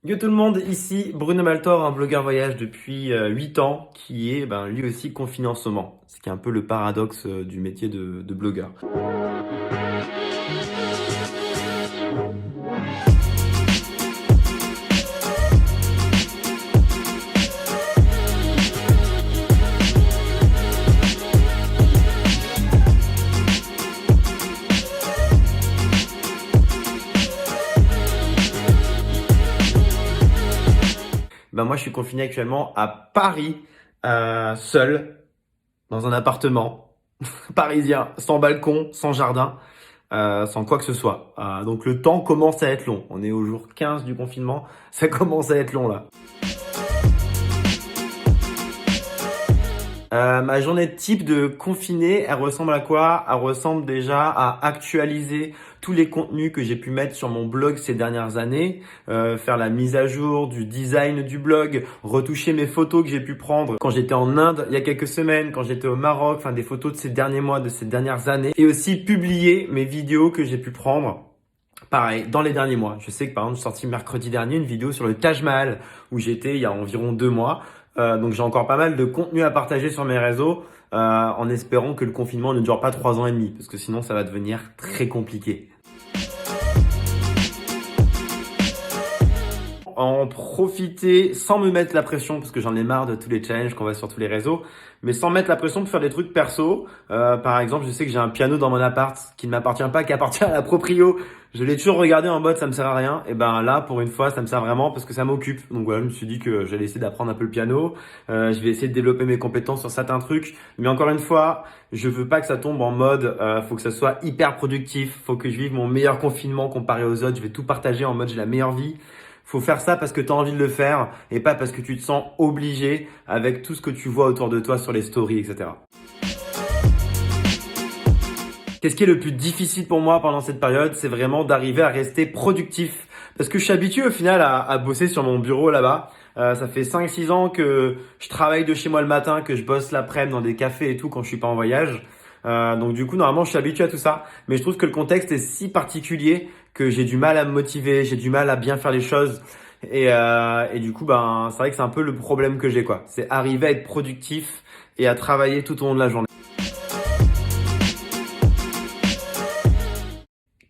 Yo tout le monde, ici Bruno Maltor, un blogueur voyage depuis 8 ans qui est lui aussi confiné en ce moment. Ce qui est un peu le paradoxe du métier de blogueur. Moi je suis confiné actuellement à Paris, seul, dans un appartement parisien, sans balcon, sans jardin, sans quoi que ce soit. Donc le temps commence à être long. On est au jour 15 du confinement, ça commence à être long là. Ma journée type de confiné, elle ressemble à quoi? Elle ressemble déjà à actualiser tous les contenus que j'ai pu mettre sur mon blog ces dernières années, faire la mise à jour du design du blog, retoucher mes photos que j'ai pu prendre quand j'étais en Inde il y a quelques semaines, quand j'étais au Maroc, enfin des photos de ces derniers mois, de ces dernières années, et aussi publier mes vidéos que j'ai pu prendre. Pareil, dans les derniers mois. Je sais que par exemple, j'ai sorti mercredi dernier une vidéo sur le Taj Mahal où j'étais il y a environ 2 mois. Donc j'ai encore pas mal de contenu à partager sur mes réseaux en espérant que le confinement ne dure pas 3 ans et demi parce que sinon ça va devenir très compliqué. En profiter sans me mettre la pression parce que j'en ai marre de tous les challenges qu'on voit sur tous les réseaux, mais sans mettre la pression pour faire des trucs perso. Par exemple, je sais que j'ai un piano dans mon appart qui ne m'appartient pas, qui appartient à la proprio. Je l'ai toujours regardé en mode ça me sert à rien. Et là, pour une fois, ça me sert vraiment parce que ça m'occupe. Donc voilà, je me suis dit que j'allais essayer d'apprendre un peu le piano. Je vais essayer de développer mes compétences sur certains trucs. Mais encore une fois, je veux pas que ça tombe en mode faut que ça soit hyper productif. Faut que je vive mon meilleur confinement comparé aux autres. Je vais tout partager en mode j'ai la meilleure vie. Faut faire ça parce que tu as envie de le faire et pas parce que tu te sens obligé avec tout ce que tu vois autour de toi sur les stories, etc. Qu'est-ce qui est le plus difficile pour moi pendant cette période? C'est vraiment d'arriver à rester productif. Parce que je suis habitué au final à bosser sur mon bureau là-bas. Ça fait 5-6 ans que je travaille de chez moi le matin, que je bosse l'après-midi dans des cafés et tout quand je suis pas en voyage. Donc du coup, normalement, je suis habitué à tout ça. Mais je trouve que le contexte est si particulier que j'ai du mal à me motiver, j'ai du mal à bien faire les choses. Et du coup, c'est vrai que c'est un peu le problème que j'ai, quoi. C'est arriver à être productif et à travailler tout au long de la journée.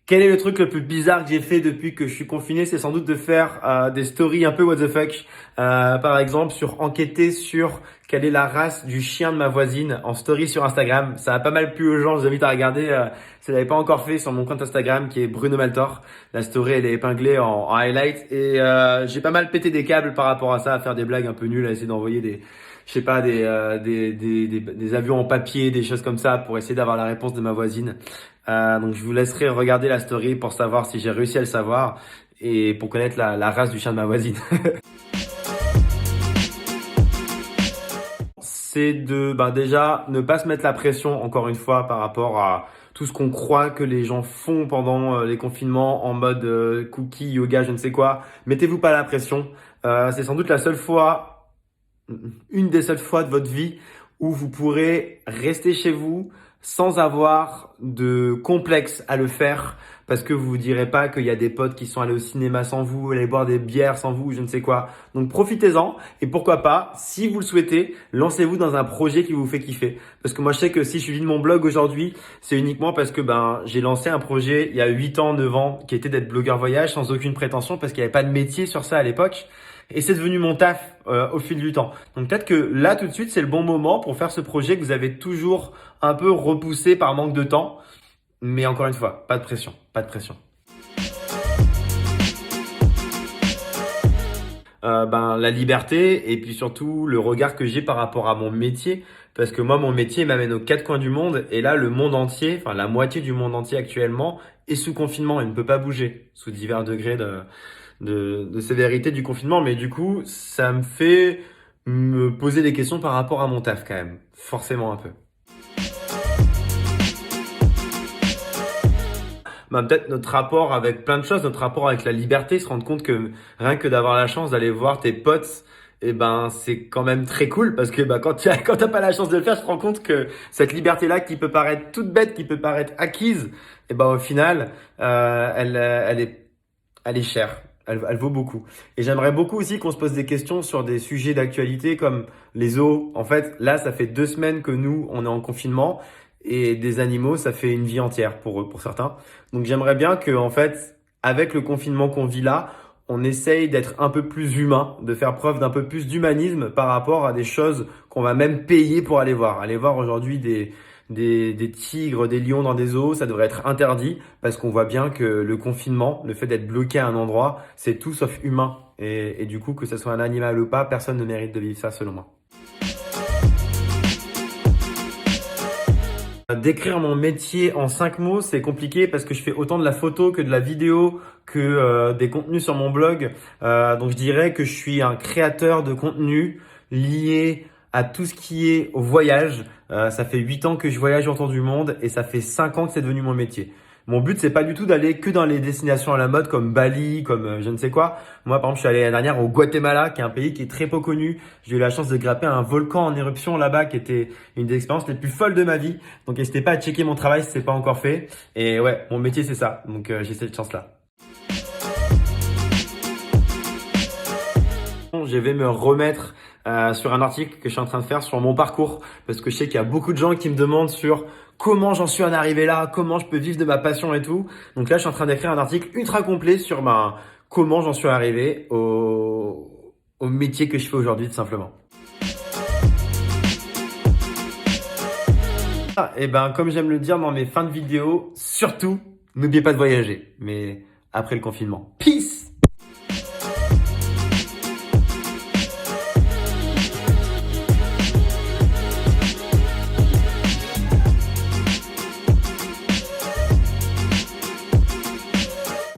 Quel est le truc le plus bizarre que j'ai fait depuis que je suis confiné? C'est sans doute de faire des stories un peu what the fuck. Par exemple, sur enquêter sur quelle est la race du chien de ma voisine en story sur Instagram. Ça a pas mal plu aux gens. Je vous invite à regarder. Si vous l'avez pas encore fait sur mon compte Instagram qui est Bruno Maltor. La story elle est épinglée en highlight et j'ai pas mal pété des câbles par rapport à ça, à faire des blagues un peu nulles, à essayer d'envoyer des avions en papier, des choses comme ça pour essayer d'avoir la réponse de ma voisine. Donc je vous laisserai regarder la story pour savoir si j'ai réussi à le savoir et pour connaître la race du chien de ma voisine. C'est de déjà ne pas se mettre la pression encore une fois par rapport à tout ce qu'on croit que les gens font pendant les confinements en mode cookie, yoga, je ne sais quoi. Mettez-vous pas la pression. C'est sans doute une des seules fois de votre vie où vous pourrez rester chez vous sans avoir de complexe à le faire parce que vous vous direz pas qu'il y a des potes qui sont allés au cinéma sans vous, aller boire des bières sans vous, je ne sais quoi. Donc profitez-en et pourquoi pas, si vous le souhaitez, lancez-vous dans un projet qui vous fait kiffer. Parce que moi je sais que si je vis de mon blog aujourd'hui, c'est uniquement parce que j'ai lancé un projet il y a 8 ans, 9 ans qui était d'être blogueur voyage sans aucune prétention parce qu'il n'y avait pas de métier sur ça à l'époque. Et c'est devenu mon taf au fil du temps. Donc peut-être que là tout de suite c'est le bon moment pour faire ce projet que vous avez toujours un peu repoussé par manque de temps. Mais encore une fois, pas de pression, pas de pression. La liberté et puis surtout le regard que j'ai par rapport à mon métier. Parce que moi, mon métier m'amène aux 4 coins du monde et là, le monde entier, enfin la moitié du monde entier actuellement est sous confinement et ne peut pas bouger sous divers degrés de sévérité du confinement. Mais du coup, ça me fait me poser des questions par rapport à mon taf quand même, forcément un peu. Peut-être notre rapport avec plein de choses, notre rapport avec la liberté, se rendre compte que rien que d'avoir la chance d'aller voir tes potes, c'est quand même très cool parce que quand t'as pas la chance de le faire, tu te rends compte que cette liberté-là qui peut paraître toute bête, qui peut paraître acquise, au final, elle est chère. elle vaut beaucoup. Et j'aimerais beaucoup aussi qu'on se pose des questions sur des sujets d'actualité comme les zoos. En fait, là, ça fait 2 semaines que nous, on est en confinement et des animaux, ça fait une vie entière pour eux, pour certains. Donc j'aimerais bien que, en fait, avec le confinement qu'on vit là, on essaye d'être un peu plus humain, de faire preuve d'un peu plus d'humanisme par rapport à des choses qu'on va même payer pour aller voir. Aller voir aujourd'hui des tigres, des lions dans des zoos, ça devrait être interdit parce qu'on voit bien que le confinement, le fait d'être bloqué à un endroit, c'est tout sauf humain. Et du coup, que ce soit un animal ou pas, personne ne mérite de vivre ça selon moi. Décrire mon métier en 5 mots, c'est compliqué parce que je fais autant de la photo que de la vidéo, que des contenus sur mon blog. Donc je dirais que je suis un créateur de contenu lié à tout ce qui est au voyage. Ça fait 8 ans que je voyage autour du monde et ça fait 5 ans que c'est devenu mon métier. Mon but, c'est pas du tout d'aller que dans les destinations à la mode comme Bali, comme je ne sais quoi. Moi, par exemple, je suis allé l'année dernière au Guatemala, qui est un pays qui est très peu connu. J'ai eu la chance de grimper un volcan en éruption là-bas, qui était une des expériences les plus folles de ma vie. Donc, n'hésitez pas à checker mon travail si c'est pas encore fait. Et ouais, mon métier, c'est ça. Donc, j'ai cette chance-là. Je vais me remettre sur un article que je suis en train de faire sur mon parcours parce que je sais qu'il y a beaucoup de gens qui me demandent sur comment j'en suis en arrivé là, comment je peux vivre de ma passion et tout. Donc là, je suis en train d'écrire un article ultra complet sur comment j'en suis arrivé au métier que je fais aujourd'hui, tout simplement. Et ben, comme j'aime le dire dans mes fins de vidéo, surtout, n'oubliez pas de voyager, mais après le confinement. Peace!